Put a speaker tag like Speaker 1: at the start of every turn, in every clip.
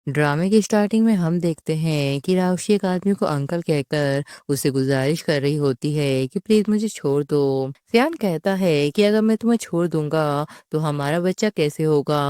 Speaker 1: ड्रामे की स्टार्टिंग में हम देखते हैं कि राउशी एक आदमी को अंकल कहकर उससे गुजारिश कर रही होती है कि प्लीज मुझे छोड़ दो। सियान कहता है कि अगर मैं तुम्हें छोड़ दूंगा तो हमारा बच्चा कैसे होगा।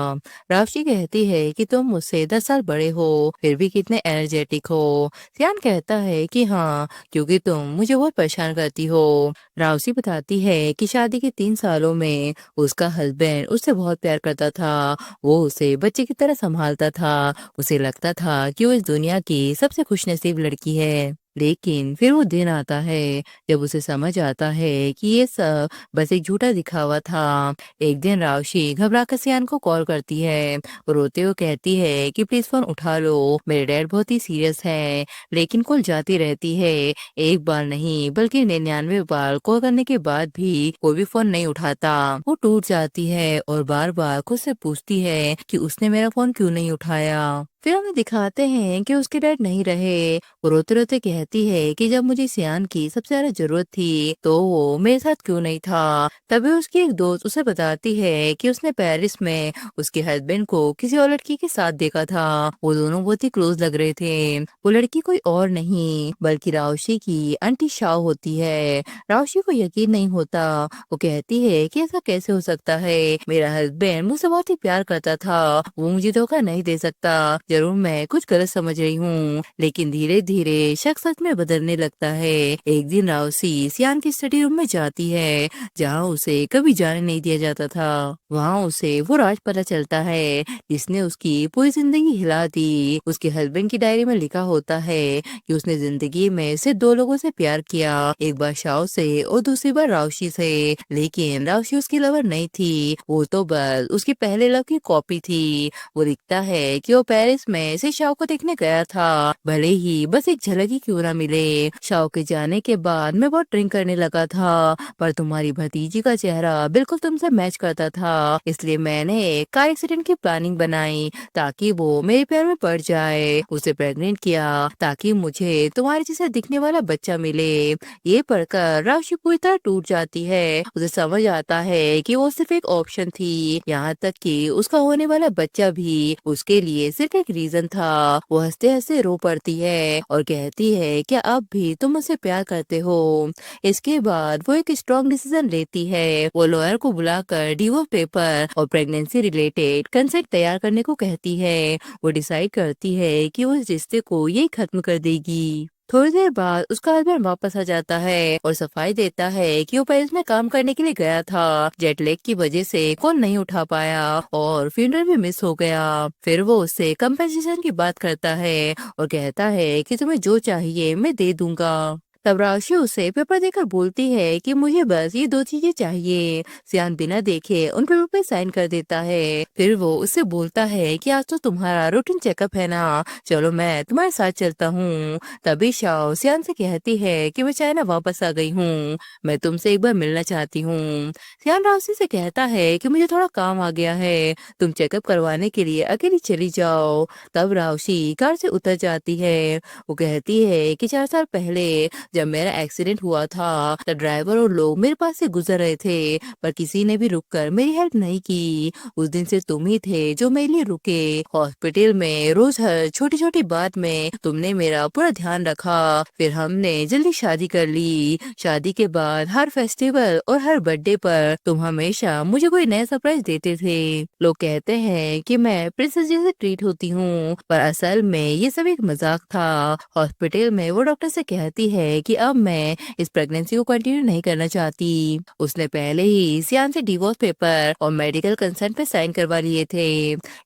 Speaker 1: राउशी कहती है कि तुम मुझसे 10 साल बड़े हो फिर भी कितने एनर्जेटिक हो। सियान कहता है कि हाँ, क्योंकि तुम मुझे बहुत परेशान करती हो। राउशी बताती है कि शादी के 3 सालों में उसका हस्बैंड उससे बहुत प्यार करता था। वो उसे बच्चे की तरह संभालता था। उसे लगता था कि वो इस दुनिया की सबसे खुशनसीब लड़की है। लेकिन फिर वो दिन आता है जब उसे समझ आता है कि ये सब बस एक झूठा दिखावा था। एक दिन रावशी घबरा कर सियान को कॉल करती है। वो रोते हुए कहती है कि प्लीज फोन उठा लो, मेरे डैड बहुत ही सीरियस है। लेकिन कॉल जाती रहती है। एक बार नहीं बल्कि 99 बार कॉल करने के बाद भी कोई भी फोन नहीं उठाता। वो टूट जाती है और बार बार खुद से पूछती है कि उसने मेरा फोन क्यों नहीं उठाया। फिर हमें दिखाते हैं कि उसके डैड नहीं रहे। वो रोते रोते कहती है कि जब मुझे सियान की सबसे ज्यादा जरूरत थी तो वो मेरे साथ क्यों नहीं था। तभी उसकी एक दोस्त उसे बताती है कि उसने पेरिस में उसके हस्बैंड को किसी और लड़की के साथ देखा था। वो दोनों बहुत ही क्लोज लग रहे थे। वो लड़की कोई और नहीं बल्कि रावशी की आंटी शाओ होती है। रावशी को यकीन नहीं होता। वो कहती है कि ऐसा कैसे हो सकता है, मेरा हस्बैंड मुझसे बहुत ही प्यार करता था, वो मुझे धोखा नहीं दे सकता। जरूर मैं कुछ गलत समझ रही हूँ। लेकिन धीरे धीरे शक सच में बदलने लगता है। एक दिन रावसी सियान की स्टडी रूम में जाती है जहाँ उसे कभी जाने नहीं दिया जाता था। वहाँ उसे वो राज पता चलता है जिसने उसकी पूरी जिंदगी हिला दी। उसके हस्बैंड की डायरी में लिखा होता है कि उसने जिंदगी में सिर्फ 2 लोगों से प्यार किया, एक बार शाओ से और दूसरी बार रावशी से। लेकिन रावशी उसकी लवर नहीं थी, वो तो बस उसकी पहले लव की कॉपी थी। वो लिखता है कि वो पेरिस में से शाओ को देखने गया था, भले ही बस एक झलक ही क्यों ना मिले। शाओ के जाने के बाद मैं बहुत ड्रिंक करने लगा था, पर तुम्हारी भतीजी का चेहरा बिल्कुल तुमसे मैच करता था, इसलिए मैंने एक कार एक्सीडेंट की प्लानिंग बनाई ताकि वो मेरे प्यार में पड़ जाए। उसे प्रेग्नेंट किया ताकि मुझे तुम्हारे जैसा दिखने वाला बच्चा मिले। ये पढ़कर राशि पूरी तरह टूट जाती है। उसे समझ आता है कि वो सिर्फ एक ऑप्शन थी, यहाँ तक कि उसका होने वाला बच्चा भी उसके लिए सिर्फ एक रीजन था। वो हंसते हंसते रो पड़ती है और कहती है कि अब भी तुम मुझसे प्यार करते हो। इसके बाद वो एक स्ट्रॉन्ग डिसीजन लेती है। वो लॉयर को बुलाकर डिवोर्स पेपर और प्रेगनेंसी रिलेटेड कंसेंट तैयार करने को कहती है। वो डिसाइड करती है कि वो इस रिश्ते को यही खत्म कर देगी। थोड़ी देर बाद उसका हस्बैंड वापस आ जाता है और सफाई देता है कि वो पेरिस में काम करने के लिए गया था, जेट लैग की वजह से कॉल नहीं उठा पाया और फ्यूनरल भी मिस हो गया। फिर वो उससे कंपेंसेशन की बात करता है और कहता है कि तुम्हें जो चाहिए मैं दे दूंगा। तब राशि उसे पेपर देकर बोलती है कि मुझे बस ये 2 चीजें चाहिए। सियान बिना देखे उन पेपर पे साइन कर देता है। फिर वो उससे बोलता है कि आज तो तुम्हारा रूटीन चेकअप है ना, चलो मैं तुम्हारे साथ चलता हूँ। तभी शाओ सियान से कहती है कि मैं चाइना वापस आ गई हूँ, मैं तुमसे एक बार मिलना चाहती हूँ। सियान राशि से कहता है कि मुझे थोड़ा काम आ गया है, तुम चेकअप करवाने के लिए अकेली चली जाओ। तब राशि कार से उतर जाती है। वो कहती है कि 4 साल पहले जब मेरा एक्सीडेंट हुआ था तो ड्राइवर और लोग मेरे पास से गुजर रहे थे, पर किसी ने भी रुककर मेरी हेल्प नहीं की। उस दिन से तुम ही थे जो मेरे लिए रुके। हॉस्पिटल में रोज हर छोटी छोटी बात में तुमने मेरा पूरा ध्यान रखा। फिर हमने जल्दी शादी कर ली। शादी के बाद हर फेस्टिवल और हर बर्थडे पर तुम हमेशा मुझे कोई नया सरप्राइज देते थे। लोग कहते हैं कि मैं प्रिंसेस जैसे ट्रीट होती हूँ, पर असल में ये सब एक मजाक था। हॉस्पिटल में वो डॉक्टर से कहती है कि अब मैं इस प्रेगनेंसी को कंटिन्यू नहीं करना चाहती। उसने पहले ही सियान से डिवोर्स पेपर और मेडिकल कंसेंट पे साइन करवा लिए थे।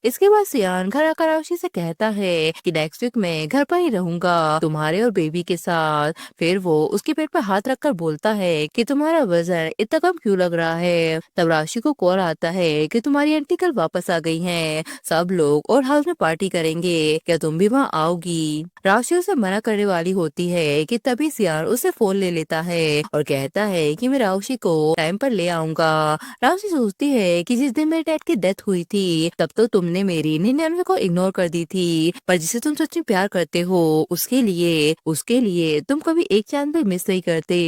Speaker 1: इसके बाद सियान घर आकर आरुषि से कहता है कि नेक्स्ट वीक मैं घर पर ही रहूंगा तुम्हारे और बेबी के साथ। फिर वो उसके पेट पर हाथ रखकर बोलता है कि तुम्हारा वजन इतना कम क्यों लग रहा है। तब राशि को कॉल आता है कि तुम्हारी आंटी कल वापस आ गई हैं, सब लोग और हाउस में पार्टी करेंगे, क्या तुम भी वहाँ आओगी। राशि उसे मना करने वाली होती है कि तभी सियान उससे फोन ले लेता है और कहता है कि मैं राउशी को टाइम पर ले आऊंगा। राउशी सोचती है कि जिस दिन मेरे डैड की डेथ हुई थी तब तो तुमने मेरी 99 को इग्नोर कर दी थी, पर जिसे तुम सच में प्यार करते हो उसके लिए तुम कभी एक चांद भी मिस नहीं करते।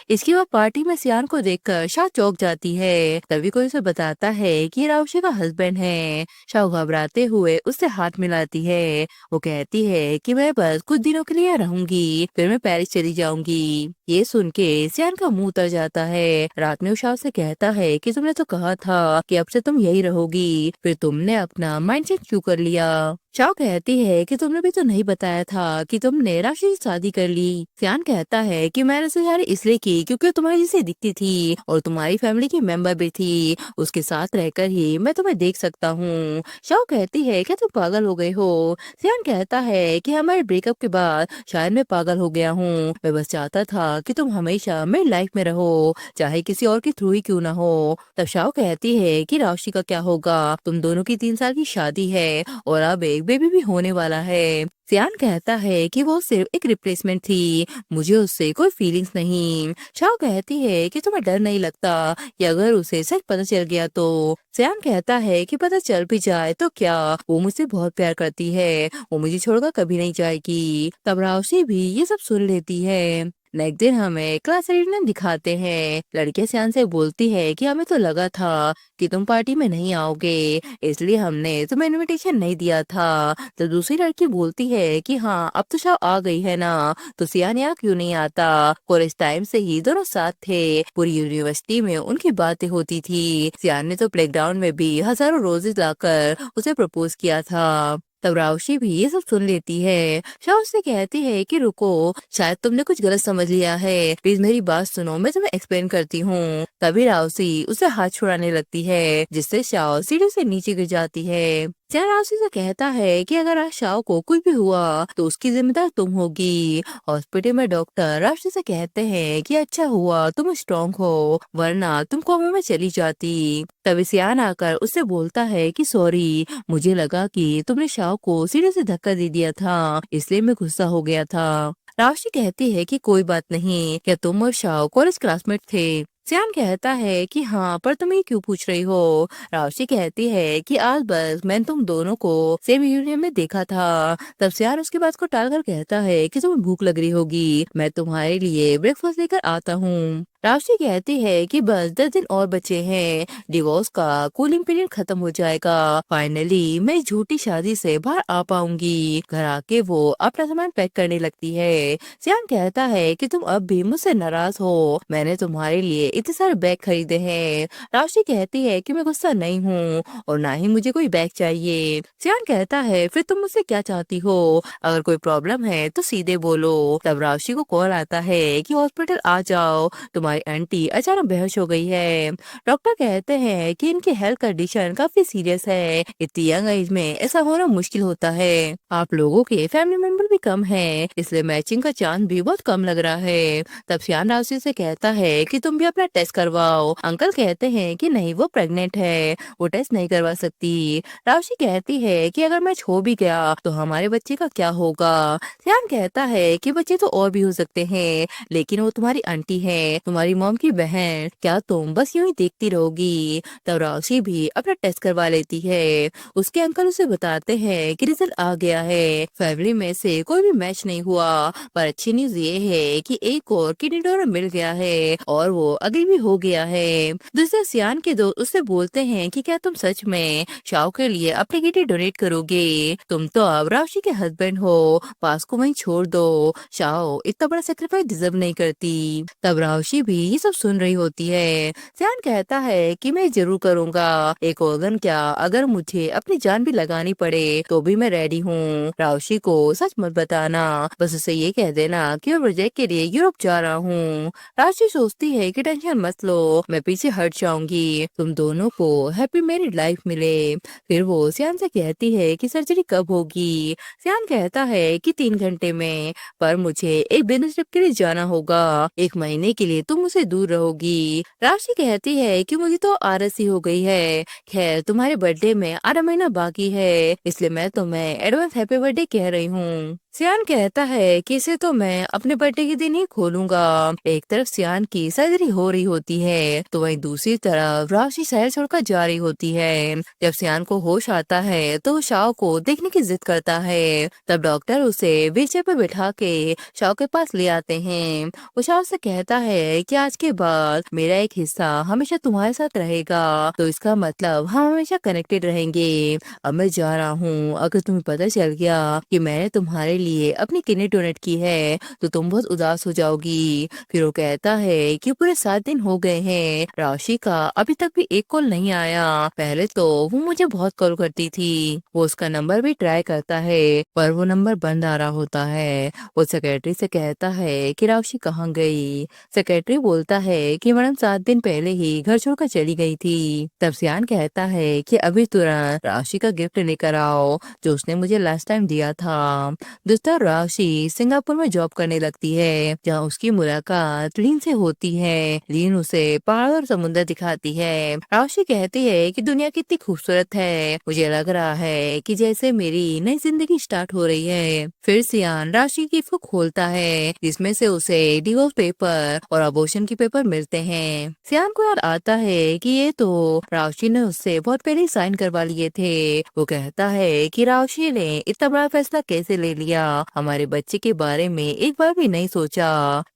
Speaker 1: इसके बाद पार्टी में सियान को देखकर शाह चौंक जाती है। तभी कोई उसे बताता है कि ये राउशी का हस्बैंड है। शाह घबराते हुए उससे हाथ मिलाती है। वो कहती है कि मैं बस कुछ दिनों के लिए यहाँ रहूंगी, फिर मैं पेरिस चली जाऊंगी। ये सुन के सियान का मुंह उतर जाता है। रात में वो शाह से कहता है कि तुमने तो कहा था कि अब से तुम यही रहोगी, फिर तुमने अपना माइंडसेट क्यों कर लिया। शाह कहती है कि तुमने भी तो नहीं बताया था कि तुमने राशि से शादी कर ली। सियान कहता है कि मैंने उसे शादी इसलिए की क्योंकि तुम्हारी जैसी दिखती थी और तुम्हारी फैमिली की मेंबर भी थी, उसके साथ रहकर ही मैं तुम्हें देख सकता हूँ। शाह कहती है कि तुम पागल हो गए हो। सियान कहता है कि हमारे ब्रेकअप के बाद शायद मैं पागल हो गया हूँ, मैं बस चाहता था कि तुम हमेशा मेरी लाइफ में रहो, चाहे किसी और के थ्रू ही क्यों ना हो। तब शाह कहती है कि राशि का क्या होगा, तुम दोनों की 3 साल की शादी है और अब एक बेबी भी होने वाला है। सियान कहता है कि वो सिर्फ एक रिप्लेसमेंट थी, मुझे उससे कोई फीलिंग्स नहीं। शाह कहती है कि तुम्हें डर नहीं लगता कि अगर उसे सच पता चल गया तो। सियान कहता है कि पता चल भी जाए तो क्या, वो मुझसे बहुत प्यार करती है, वो मुझे छोड़कर कभी नहीं जाएगी। तब राउशी भी ये सब सुन लेती है। नेक्स्ट दिन हमें क्लास रियूनियन दिखाते हैं। लड़कियां सियान से बोलती है कि हमें तो लगा था कि तुम पार्टी में नहीं आओगे, इसलिए हमने तुम्हें इनविटेशन नहीं दिया था। तो दूसरी लड़की बोलती है कि हाँ अब तो शाह आ गई है ना, तो सियान यहाँ क्यों नहीं आता। कॉलेज टाइम से ही दोनों साथ थे, पूरी यूनिवर्सिटी में उनकी बातें होती थी। सियान ने तो प्लेग्राउंड में भी हजारों रोजेज लाकर उसे प्रपोज किया था। तब राउशी भी ये सब सुन लेती है। शाह उससे कहती है कि रुको, शायद तुमने कुछ गलत समझ लिया है, प्लीज मेरी बात सुनो, मैं तुम्हें एक्सप्लेन करती हूँ। तभी राउशी उसे हाथ छुड़ाने लगती है, जिससे शाह सीढ़ी से नीचे गिर जाती है। सियान राउशी से कहता है कि अगर आज शाह को कुछ भी हुआ तो उसकी जिम्मेदार तुम होगी। हॉस्पिटल में डॉक्टर राउशी से कहते हैं कि अच्छा हुआ तुम स्ट्रांग हो, वरना तुम कोमा में चली जाती। तभी सियान आकर उससे बोलता है कि सॉरी, मुझे लगा कि तुमने शाह को सीढ़ी से धक्का दे दिया था, इसलिए मैं गुस्सा हो गया था। राशि कहती है कि कोई बात नहीं, क्या तुम और शाह कॉलेज क्लासमेट थे। सियान कहता है कि हाँ, पर तुम ये क्यों पूछ रही हो। राशि कहती है कि आज बस मैंने तुम दोनों को सेम यूनियन में देखा था। तब सियान उसकी बात को टालकर कहता है कि तुम्हें भूख लग रही होगी, मैं तुम्हारे लिए ब्रेकफास्ट लेकर आता हूँ। राशि कहती है कि बस 10 दिन और बचे हैं, डिवोर्स का कूलिंग पीरियड खत्म हो जाएगा, फाइनली मैं इस झूठी शादी से बाहर आ पाऊंगी। घर आके वो अपना सामान पैक करने लगती है। सियान कहता है कि तुम अब भी मुझसे नाराज हो, मैंने तुम्हारे लिए इतने सारे बैग खरीदे हैं। राशि कहती है कि मैं गुस्सा नहीं हूँ और ना ही मुझे कोई बैग चाहिए। सियान कहता है फिर तुम मुझसे क्या चाहती हो, अगर कोई प्रॉब्लम है तो सीधे बोलो। तब राशि को कॉल आता है कि हॉस्पिटल आ जाओ, तुम्हारी आंटी अचानक बेहोश हो गई है। डॉक्टर कहते हैं कि इनकी हेल्थ कंडीशन काफी सीरियस है, इतनी यंग एज में ऐसा होना मुश्किल होता है। आप लोगों के फैमिली मेंबर भी कम है, इसलिए मैचिंग का चांस भी बहुत कम लग रहा है। तब सियान राशि से कहता है कि तुम भी अपना टेस्ट करवाओ। अंकल कहते हैं कि नहीं, वो प्रेग्नेंट है, वो टेस्ट नहीं करवा सकती। राशि कहती है कि अगर मैच हो भी गया तो हमारे बच्चे का क्या होगा। सियान कहता है कि बच्चे तो और भी हो सकते हैं, लेकिन वो तुम्हारी आंटी है, तुम्हारी मॉम की बहन, क्या तुम बस यूं ही देखती रहोगी। तब राशि भी अपना टेस्ट करवा लेती है। उसके अंकल उसे बताते हैं कि रिजल्ट आ गया है, फैमिली में से कोई भी मैच नहीं हुआ, पर अच्छी न्यूज ये है कि एक और किडनी डोनर मिल गया है और वो अगली भी हो गया है। दूसरे सियान के दोस्त उससे बोलते हैं कि क्या तुम सच में शाह के लिए अपनी किडनी डोनेट करोगे, तुम तो अब राशि के हस्बैंड हो, पास को वहीं छोड़ दो, शाह इतना बड़ा सेक्रीफाइस डिजर्व नहीं करती। तब राशि भी ये सब सुन रही होती है। सियान कहता है कि मैं जरूर करूंगा, एक ऑर्गन क्या, अगर मुझे अपनी जान भी लगानी पड़े तो भी मैं रेडी हूँ। राशि को सच मत बताना, बस उसे ये कह देना कि मैं प्रोजेक्ट के लिए यूरोप जा रहा हूँ। राशि सोचती है कि टेंशन मत लो, मैं पीछे हट जाऊंगी, तुम दोनों को हैप्पी मैरिड लाइफ मिले। फिर वो सियान से कहती है कि सर्जरी कब होगी। सियान कहता है कि 3 घंटे में, पर मुझे एक बिजनेस ट्रिप के लिए जाना होगा, 1 महीने के लिए तुम मुझसे दूर रहोगी। राशि कहती है कि मुझे तो आरसी हो गई है, खैर तुम्हारे बर्थडे में आधा महीना बाकी है, इसलिए मैं तुम्हें एडवांस हैप्पी बर्थडे कह रही हूँ। सियान कहता है कि इसे तो मैं अपने बर्थडे के दिन ही खोलूंगा। एक तरफ सियान की सर्जरी हो रही होती है तो वहीं दूसरी तरफ राशि शहर छोड़कर जा रही होती है। जब सियान को होश आता है तो वो शाओ को देखने की जिद करता है। तब डॉक्टर उसे व्हीलचेयर पर बिठा के शाओ के पास ले आते हैं। वो शाओ से कहता है कि आज के बाद मेरा एक हिस्सा हमेशा तुम्हारे साथ रहेगा, तो इसका मतलब हम हमेशा कनेक्टेड रहेंगे। अब मैं जा रहा हूँ, अगर तुम्हें पता चल गया कि मैंने तुम्हारे लिए अपनी किडनी डोनेट की है तो तुम बहुत उदास हो जाओगी। फिर वो कहता है कि पूरे 7 दिन हो गए हैं, राशि का अभी तक भी एक कॉल नहीं आया। पहले तो वो मुझे बहुत कॉल करती थी। वो उसका नंबर भी ट्राई करता है पर वो नंबर बंद आ रहा होता है। वो सेक्रेटरी से कहता है कि राशि कहाँ गई। सेक्रेटरी बोलता है कि मैडम 7 दिन पहले ही घर छोड़कर चली गई थी। तब सियान कहता है कि अभी तुरंत राशि का गिफ्ट लेकर आओ जो उसने मुझे लास्ट टाइम दिया था। दोस्तों, राशि सिंगापुर में जॉब करने लगती है जहाँ उसकी मुलाकात लीन से होती है। लीन उसे पहाड़ और समुद्र दिखाती है। राशि कहती है कि दुनिया कितनी खूबसूरत है, मुझे लग रहा है कि जैसे मेरी नई जिंदगी स्टार्ट हो रही है। फिर सियान राशि की गिफ्ट को खोलता है जिसमें से उसे डिवोर्स पेपर और अबॉर्शन की पेपर मिलते हैं। सियान को याद आता है कि ये तो राशि ने उससे बहुत पहले साइन करवा लिए थे। वो कहता है कि राशि ने इतना बड़ा फैसला कैसे ले लिया, हमारे बच्चे के बारे में एक बार भी नहीं सोचा।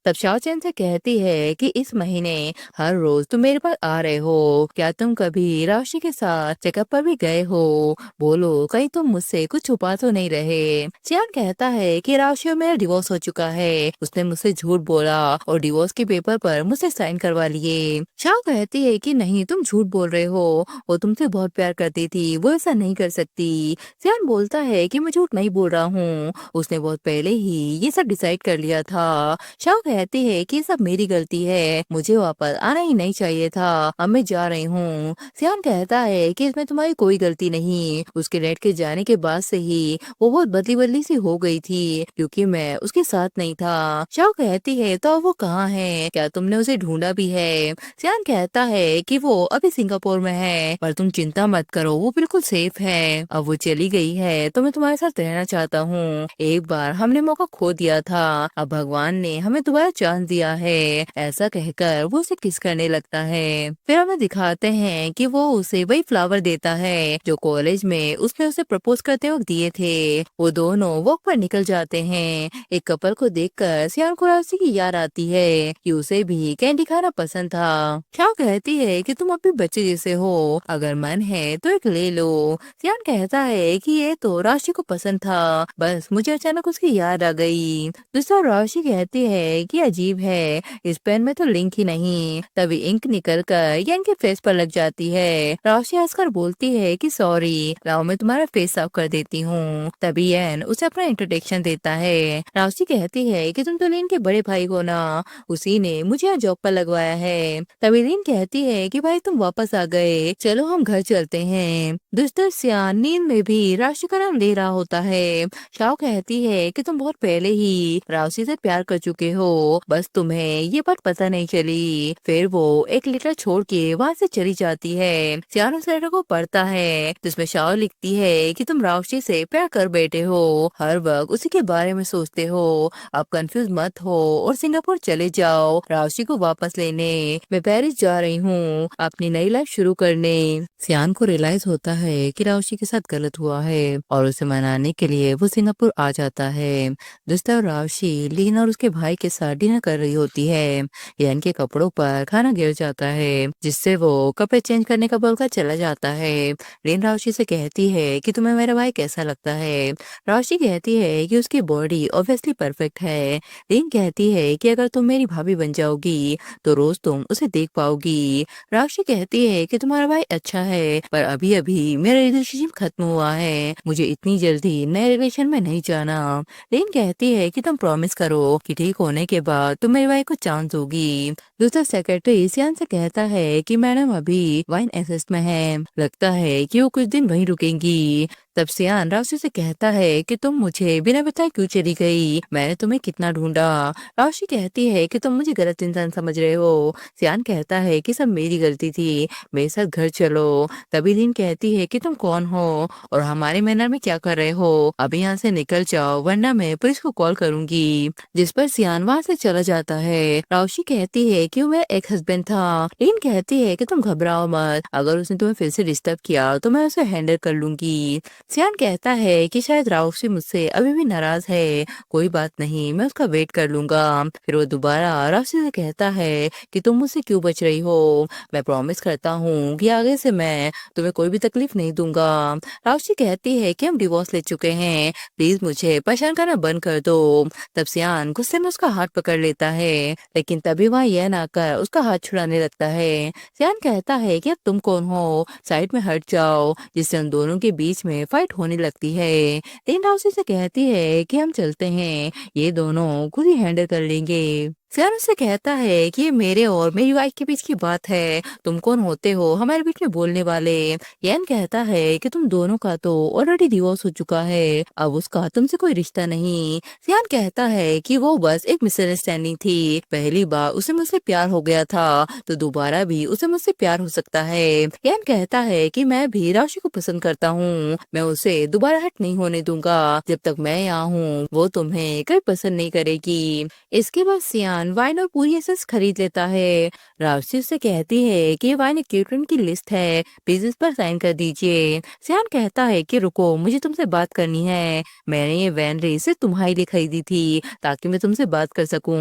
Speaker 1: तब शाओ चैन से कहती है कि इस महीने हर रोज तुम मेरे पास आ रहे हो, क्या तुम कभी राशि के साथ चेकअप पर भी गए हो? बोलो कहीं तुम मुझसे कुछ छुपा तो नहीं रहे। चियान कहता है कि राशि और मेरा डिवोर्स हो चुका है, उसने मुझसे झूठ बोला और डिवोर्स के पेपर पर मुझसे साइन करवा लिए। शाओ कहती है कि नहीं, तुम झूठ बोल रहे हो, वो तुमसे बहुत प्यार करती थी, वो ऐसा नहीं कर सकती। सियान बोलता है कि मैं झूठ नहीं बोल रहा हूँ, उसने बहुत पहले ही ये सब डिसाइड कर लिया था। शाओ कहती है कि ये सब मेरी गलती है, मुझे वापस आना ही नहीं चाहिए था, अब मैं जा रही हूँ। सियान कहता है कि इसमें तुम्हारी कोई गलती नहीं, उसके डैड के जाने के बाद से ही वो बहुत बदली बदली सी हो गई थी क्योंकि मैं उसके साथ नहीं था। शाओ कहती है तो अब वो कहाँ है, क्या तुमने उसे ढूंढा भी है? सियान कहता है कि वो अभी सिंगापुर में है, पर तुम चिंता मत करो, वो बिल्कुल सेफ है। अब वो चली गई है तो मैं तुम्हारे साथ रहना चाहता हूँ। एक बार हमने मौका खो दिया था, अब भगवान ने हमें दोबारा चांस दिया है। ऐसा कहकर वो उसे किस करने लगता है। फिर हमें दिखाते हैं कि वो उसे वही फ्लावर देता है जो कॉलेज में उसने उसे प्रपोज करते वक्त दिए थे। वो दोनों वॉक पर निकल जाते हैं। एक कपल को देखकर सियान को राशि की याद आती है कि उसे भी कैंडी खाना पसंद था। शाओ कहती है कि तुम अभी बच्चे जैसे हो, अगर मन है तो एक ले लो। सियान कहता है कि ये तो राशि को पसंद था, बस मुझे अचानक उसकी याद आ गई। दूसरा राशि कहती है कि अजीब है, इस पेन में तो लिंक ही नहीं। तभी इंक निकल कर यान के फेस पर लग जाती है। राशि हंसकर बोलती है कि सॉरी, लाओ मैं तुम्हारा फेस साफ कर देती हूँ। तभी यान उसे अपना इंट्रोडक्शन देता है। राशि कहती है कि तुम तो लीन के बड़े भाई हो ना, उसी ने मुझे यहाँ जॉब पर लगवाया है। तभी लीन कहती है कि भाई तुम वापस आ गए, चलो हम घर चलते हैं। दूसरा सियान नींद में भी राशि का नाम ले रहा होता है। शाओ कहती है कि तुम बहुत पहले ही राशि से प्यार कर चुके हो, बस तुम्हें ये बात पता नहीं चली। फिर वो एक लेटर छोड़ के वहाँ से चली जाती है। सियान उस लेटर को पढ़ता है जिसमें शाओ लिखती है कि तुम राशि से प्यार कर बैठे हो, हर वक्त उसी के बारे में सोचते हो, अब कंफ्यूज मत हो और सिंगापुर चले जाओ राशि को वापस लेने। मैं पेरिस जा रही हूँ अपनी नई लाइफ शुरू करने। सियान को रियलाइज होता है कि राशि के साथ गलत हुआ है और उसे मनाने के लिए वो सिंगापुर आ जाता है। दोस्तों, राशि लीन और उसके भाई के साथ डिनर कर रही होती है। यान के कपड़ों पर खाना गिर जाता है जिससे वो कपड़े चेंज करने का बोलकर चला जाता है। लीन राशि से कहती है कि तुम्हें मेरा भाई कैसा लगता है? राशि कहती है कि उसकी बॉडी ऑब्वियसली परफेक्ट है। लीन कहती है कि अगर तुम मेरी भाभी बन जाओगी तो रोज तुम उसे देख पाओगी। राशि कहती है कि तुम्हारा भाई अच्छा है पर अभी अभी मेरा रिलेशनशिप खत्म हुआ है, मुझे इतनी जल्दी नए रिलेशन में नहीं जाना। लेन कहती है कि तुम प्रॉमिस करो कि ठीक होने के बाद तुम मेरे भाई को चांस दोगी। दूसरा सेक्रेटरी सियान से कहता है कि मैडम अभी वाइन एसेस में है, लगता है कि वो कुछ दिन वहीं रुकेंगी। तब सियान राशि से कहता है कि तुम मुझे बिना बताए क्यों चली गई? मैंने तुम्हें कितना ढूंढा। राशि कहती है कि तुम मुझे गलत इंसान समझ रहे हो। सियान कहता है कि सब मेरी गलती थी, मेरे साथ घर चलो। तभी लीन कहती है कि तुम कौन हो और हमारे मैनर में क्या कर रहे हो? अभी यहाँ से निकल जाओ वरना मैं पुलिस को कॉल करूंगी। जिस पर सियान वहाँ से चला जाता है। राशि कहती है कि वो मेरा एक हस्बैंड था। लीन कहती है कि तुम घबराओ मत, अगर उसने तुम्हें फिर से डिस्टर्ब किया तो मैं उसे हैंडल कर लूंगी। सियान कहता है कि शायद राउसी मुझसे अभी भी नाराज है, कोई बात नहीं, मैं उसका वेट कर लूंगा। फिर वो दोबारा राउसी से कहता है कि तुम मुझसे क्यों बच रही हो? मैं प्रॉमिस करता हूँ कि आगे से मैं तुम्हें कोई भी तकलीफ नहीं दूंगा। राउसी कहती है कि हम डिवोर्स ले चुके हैं, प्लीज मुझे परेशान करना बंद कर दो। तब सियान गुस्से में उसका हाथ पकड़ लेता है, लेकिन तभी वह यह ना कर उसका हाथ छुड़ाने लगता है। सियान कहता है कि अब तुम कौन हो, साइड में हट जाओ, जिससे उन दोनों के बीच में फाइट होने लगती है। लेकिन राउसी से कहती है कि हम चलते हैं, ये दोनों खुद ही हैंडल कर लेंगे। सियान उससे कहता है कि ये मेरे और मेरी वाइफ के बीच की बात है, तुम कौन होते हो हमारे बीच में बोलने वाले? यन कहता है कि तुम दोनों का तो ऑलरेडी डिवोर्स हो चुका है, अब उसका तुमसे कोई रिश्ता नहीं। सियान कहता है कि वो बस एक मिसअंडरस्टैंडिंग थी, पहली बार उसे मुझसे प्यार हो गया था तो दोबारा भी उसे मुझसे प्यार हो सकता है। यन कहता है कि मैं भी राशि को पसंद करता हूँ, मैं उसे दोबारा हट नहीं होने दूंगा, जब तक मैं यहाँ हूँ वो तुम्हें कभी पसंद नहीं करेगी। इसके बाद सियान वाइन और पूरी एसेंस खरीद लेता है। राशि उससे कहती है कि वाइन एक ट्रीटमेंट की लिस्ट है, प्लीज इस पर साइन कर दीजिए। सियान कहता है कि रुको, मुझे तुमसे बात करनी है, मैंने ये वैन रेस सिर्फ तुम्हारे लिए खरीदी थी ताकि मैं तुमसे बात कर सकूं।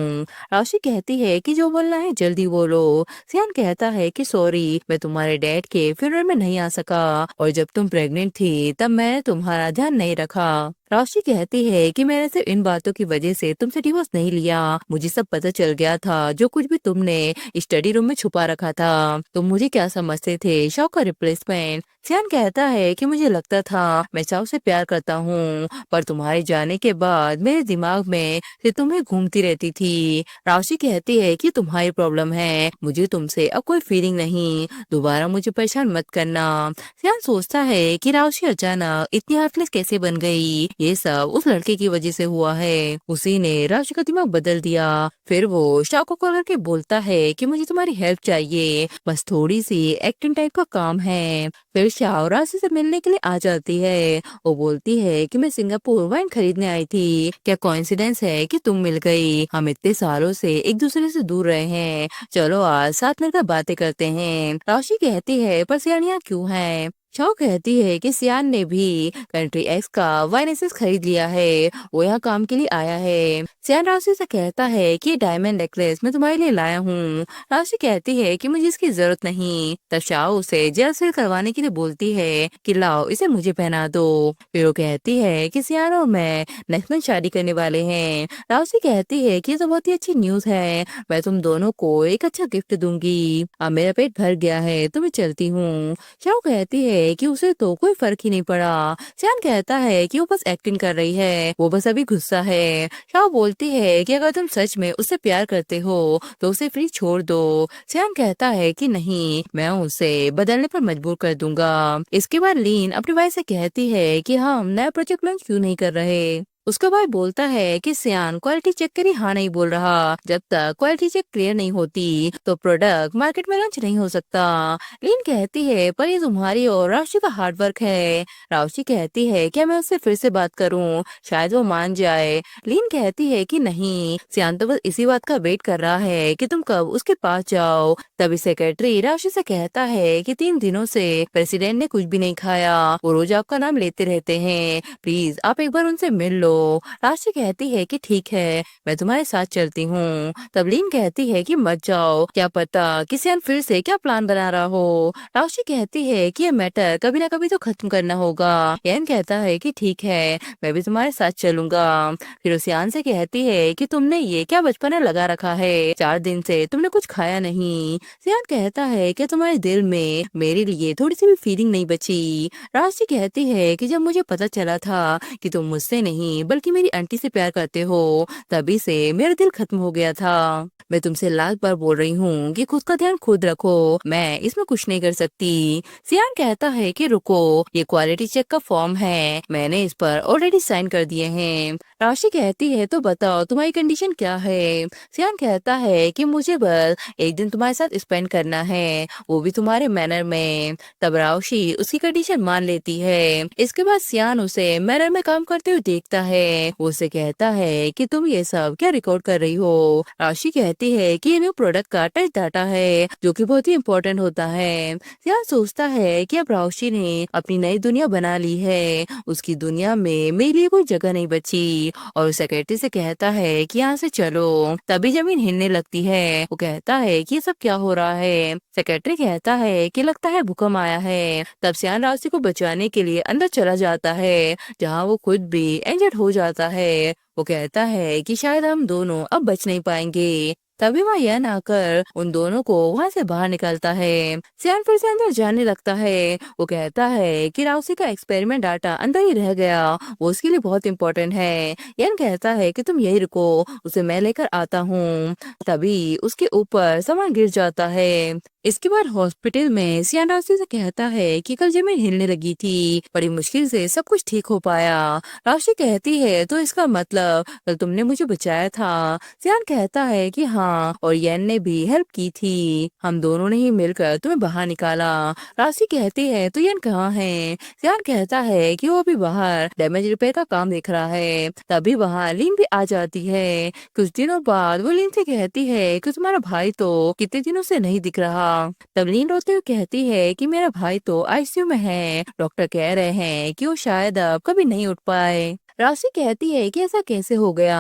Speaker 1: राशि कहती है कि जो बोलना है जल्दी बोलो। सियान कहता है कि सॉरी, मैं तुम्हारे डैड के फ्यूनरल में नहीं आ सका और जब तुम प्रेग्नेंट थी तब मैंने तुम्हारा ध्यान नहीं रखा। राशि कहती है कि मैंने सिर्फ इन बातों की वजह से तुमसे डिवोर्स नहीं लिया, मुझे सब पता चल गया था, जो कुछ भी तुमने स्टडी रूम में छुपा रखा था। तुम मुझे क्या समझते थे, शव का रिप्लेसमेंट? सियान कहता है कि मुझे लगता था मैं शव से प्यार करता हूँ, पर तुम्हारे जाने के बाद मेरे दिमाग में सिर्फ तुम्हें घूमती रहती थी। राशि कहती है कि तुम्हारी प्रॉब्लम है, मुझे तुमसे अब कोई फीलिंग नहीं, दोबारा मुझे परेशान मत करना। सियान सोचता है कि राशि अचानक इतनी हार्टलेस कैसे बन गई, ये सब उस लड़के की वजह से हुआ है, उसी ने राशि का दिमाग बदल दिया। फिर वो शाह को कॉल करके बोलता है कि मुझे तुम्हारी हेल्प चाहिए, बस थोड़ी सी एक्टिंग टाइप का काम है। फिर शाह राशि से मिलने के लिए आ जाती है। वो बोलती है कि मैं सिंगापुर वाइन खरीदने आई थी, क्या कोइंसिडेंस है कि तुम मिल गई? हम इतने सालों से एक दूसरे से दूर रहे हैं, चलो आज साथ मिलकर बातें करते हैं। राशि कहती है पर सियान यहाँ क्यों है? शाओ कहती है कि सियान ने भी कंट्री एक्स का वाइन एसेंस खरीद लिया है, वो यहाँ काम के लिए आया है। सियान राशि से कहता है कि डायमंड नेकलेस मैं तुम्हारे लिए लाया हूँ। राशि कहती है कि मुझे इसकी जरूरत नहीं। तब शाओ उसे जेल सील करवाने के लिए बोलती है कि लाओ इसे मुझे पहना दो। फिर वो कहती है कि सियान और मैं नेक्स्ट मंथ शादी करने वाले हैं। राशि कहती है कि ये तो बहुत ही अच्छी न्यूज है, मैं तुम दोनों को एक अच्छा गिफ्ट दूंगी। अब मेरा पेट भर गया है तो मैं चलती हूँ। शाओ कहती है कि उसे तो कोई फर्क ही नहीं पड़ा। सियान कहता है कि वो बस एक्टिंग कर रही है, वो बस अभी गुस्सा है। शाओ बोलती है कि अगर तुम सच में उससे प्यार करते हो तो उसे फ्री छोड़ दो। सियान कहता है कि नहीं, मैं उसे बदलने पर मजबूर कर दूंगा। इसके बाद लीन अपनी वाइफ से कहती है कि हम नया प्रोजेक्ट लॉन्च क्यों नहीं कर रहे। उसका भाई बोलता है कि सियान क्वालिटी चेक करी हाँ नहीं बोल रहा, जब तक क्वालिटी चेक क्लियर नहीं होती तो प्रोडक्ट मार्केट में लॉन्च नहीं हो सकता। लीन कहती है पर ये तुम्हारी और राशि का हार्ड वर्क है। राशि कहती है क्या मैं उससे फिर से बात करूं, शायद वो मान जाए। लीन कहती है कि नहीं, सियान तो बस इसी बात का वेट कर रहा है कि तुम कब उसके पास जाओ। तभी सेक्रेटरी राशि से कहता है कि 3 दिनों से प्रेसिडेंट ने कुछ भी नहीं खाया, वो रोज आपका नाम लेते रहते हैं, प्लीज आप एक बार उनसे मिल लो। राशि कहती है कि ठीक है, मैं तुम्हारे साथ चलती हूँ। तब लीन कहती है कि मत जाओ, क्या पता कि सियान फिर से क्या प्लान बना रहा हो। राशि कहती है कि ये मैटर कभी ना कभी तो खत्म करना होगा। यन कहता है कि ठीक है, मैं भी तुम्हारे साथ चलूंगा। फिर सियान से कहती है कि तुमने ये क्या बचपना लगा रखा है, 4 दिन से तुमने कुछ खाया नहीं। सियान कहता है कि तुम्हारे दिल में मेरे लिए थोड़ी सी भी फीलिंग नहीं बची। राशि कहती है कि जब मुझे पता चला था कि तुम मुझसे नहीं नहीं बल्कि मेरी आंटी से प्यार करते हो, तभी से मेरा दिल खत्म हो गया था। मैं तुमसे लाख बार बोल रही हूँ कि खुद का ध्यान खुद रखो, मैं इसमें कुछ नहीं कर सकती। सियान कहता है कि रुको, ये क्वालिटी चेक का फॉर्म है, मैंने इस पर ऑलरेडी साइन कर दिए हैं। राशि कहती है तो बताओ तुम्हारी कंडीशन क्या है। सियान कहता है कि मुझे बस एक दिन तुम्हारे साथ स्पेंड करना है, वो भी तुम्हारे मैनर में। तब राशि उसकी कंडीशन मान लेती है। इसके बाद सियान उसे मैनर में काम करते हुए देखता है। वो उसे कहता है कि तुम ये सब क्या रिकॉर्ड कर रही हो। राशि कहती है कि ये न्यू प्रोडक्ट का टच डाटा है, जो कि बहुत ही इम्पोर्टेंट होता है। सियान सोचता है कि अब राशि ने अपनी नई दुनिया बना ली है, उसकी दुनिया में मेरे लिए कोई जगह नहीं बची। और सेक्रेटरी से कहता है कि यहाँ से चलो। तभी जमीन हिलने लगती है। वो कहता है कि ये सब क्या हो रहा है। सेक्रेटरी कहता है कि लगता है भूकंप आया है। तब सियान राशि को बचाने के लिए अंदर चला जाता है, जहाँ वो खुद भी इंजर्ड हो जाता है। वो कहता है कि शायद हम दोनों अब बच नहीं पाएंगे। तभी वहाँ यन आकर उन दोनों को वहाँ से बाहर निकलता है। सियान फिर से अंदर जाने लगता है। वो कहता है कि राउसी का एक्सपेरिमेंट डाटा अंदर ही रह गया, वो उसके लिए बहुत इम्पोर्टेंट है। यन कहता है कि तुम यही रुको, उसे मैं लेकर आता हूँ। तभी उसके ऊपर सामान गिर जाता है। इसके बाद हॉस्पिटल में सियान राशि से कहता है कि कल जमीन हिलने लगी थी, बड़ी मुश्किल से सब कुछ ठीक हो पाया। राशि कहती है तो इसका मतलब कल तुमने मुझे बचाया था। सियान कहता है कि हाँ, और यन ने भी हेल्प की थी, हम दोनों ने ही मिलकर तुम्हें बाहर निकाला। राशि कहती है तो यन कहाँ है। सियान कहता है कि वो अभी बाहर डैमेज रिपेयर का काम देख रहा है। तभी वहाँ लीन भी आ जाती है। कुछ दिनों बाद वो लीन से कहती है कि तुम्हारा भाई तो कितने दिनों से नहीं दिख रहा। तब लीन रोते हुए कहती है कि मेरा भाई तो आईसीयू में है, डॉक्टर कह रहे हैं कि वो शायद अब कभी नहीं उठ पाए। राशि कहती है कि ऐसा कैसे हो गया।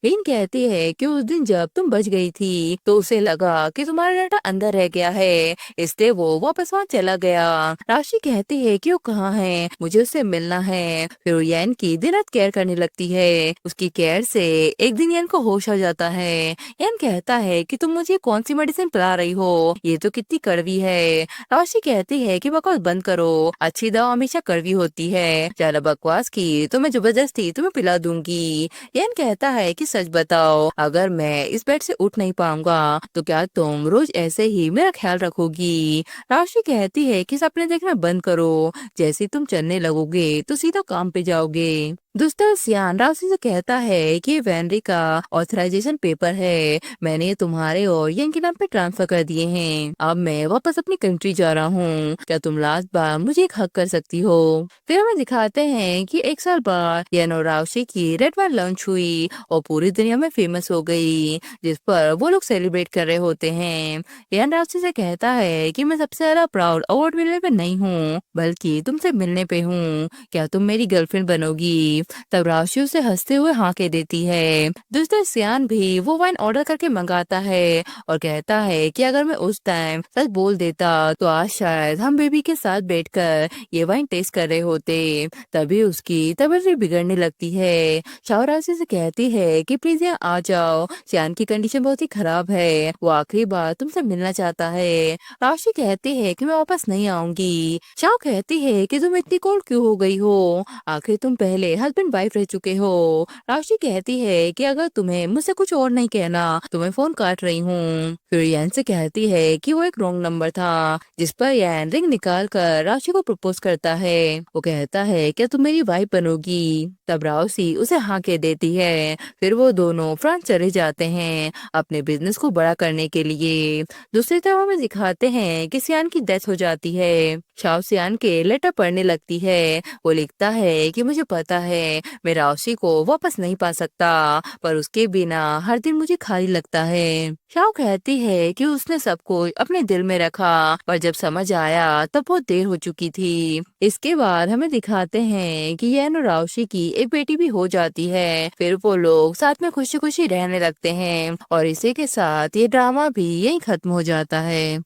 Speaker 1: लीन कहती है कि उस दिन जब तुम बच गई थी तो उसे लगा कि तुम्हारा डाटा अंदर रह गया है, इसलिए वो वापस वहाँ चला गया। राशि कहती है कि वो कहाँ है, मुझे उससे मिलना है। फिर वो यन की दिन रात केयर करने लगती है। उसकी केयर से एक दिन यन को होश आ जाता है। यन कहता है कि तुम मुझे कौन सी मेडिसिन पिला रही हो, ये तो कितनी कड़वी है। राशि कहती है कि बकवास बंद करो, अच्छी दवा हमेशा कड़वी होती है, ज्यादा बकवास की तो मैं जबरदस्ती तुम्हें पिला दूंगी। यन कहता है कि सच बताओ, अगर मैं इस बेड से उठ नहीं पाऊंगा तो क्या तुम रोज ऐसे ही मेरा ख्याल रखोगी। राशि कहती है कि सपने देखना बंद करो, जैसे तुम चलने लगोगे तो सीधा काम पे जाओगे। दूसरा सियान राशि से कहता है कि वेनरी का ऑथराइजेशन पेपर है, मैंने ये तुम्हारे और यन के नाम पे ट्रांसफर कर दिए हैं। अब मैं वापस अपनी कंट्री जा रहा हूँ, क्या तुम लास्ट बार मुझे एक हक कर सकती हो। फिर हमें दिखाते हैं कि एक साल बाद यन और राशि की रेड वाइन लॉन्च हुई और पूरी दुनिया में फेमस हो गई, जिस पर वो लोग सेलिब्रेट कर रहे होते हैं। यन राशि से कहता है कि मैं सबसे ज्यादा प्राउड अवार्ड मिलने पे नहीं हूँ, बल्कि तुमसे मिलने पे हूँ, क्या तुम मेरी गर्लफ्रेंड बनोगी। तब राशि उसे हंसते हुए हाँ कह देती है। दूसरा सियान भी वो वाइन ऑर्डर करके मंगाता है और कहता है कि अगर मैं उस टाइम सच बोल देता तो आज शायद हम बेबी के साथ बैठकर ये वाइन टेस्ट कर रहे होते। तभी उसकी तबीयत भी बिगड़ने लगती है। शाओ राशि से कहती है कि प्लीज यहाँ आ जाओ, सियान की कंडीशन बहुत ही खराब है, वो आखिरी बार तुमसे मिलना चाहता है। राशि कहती है कि मैं वापस नहीं आऊंगी। शाओ कहती है कि तुम इतनी कोल्ड क्यों हो गई हो, आखिर तुम पहले हस्बैंड वाइफ रह चुके हो। राशि कहती है कि अगर तुम्हें मुझसे कुछ और नहीं कहना तो मैं फोन काट रही हूँ। फिर यन से कहती है कि वो एक रॉन्ग नंबर था, जिस पर यन रिंग निकाल कर राशि को प्रपोज करता है। वो कहता है क्या तुम मेरी वाइफ बनोगी। तब राशि उसे हाँ कह देती है। फिर वो दोनों फ्रांस चले जाते हैं अपने बिजनेस को बड़ा करने के लिए। दूसरी तरफ हमें दिखाते हैं कि सियान की डेथ हो जाती है। शाओ सियान के लेटर पढ़ने लगती है। वो लिखता है कि मुझे पता है मैं राशि को वापस नहीं पा सकता, पर उसके बिना हर दिन मुझे खाली लगता है। शाओ कहती है कि उसने सब कुछ अपने दिल में रखा, पर जब समझ आया तब बहुत देर हो चुकी थी। इसके बाद हमें दिखाते हैं कि यन और राशि की एक बेटी भी हो जाती है। फिर वो लोग साथ में खुशी खुशी रहने लगते हैं और इसी के साथ ये ड्रामा भी यही खत्म हो जाता है।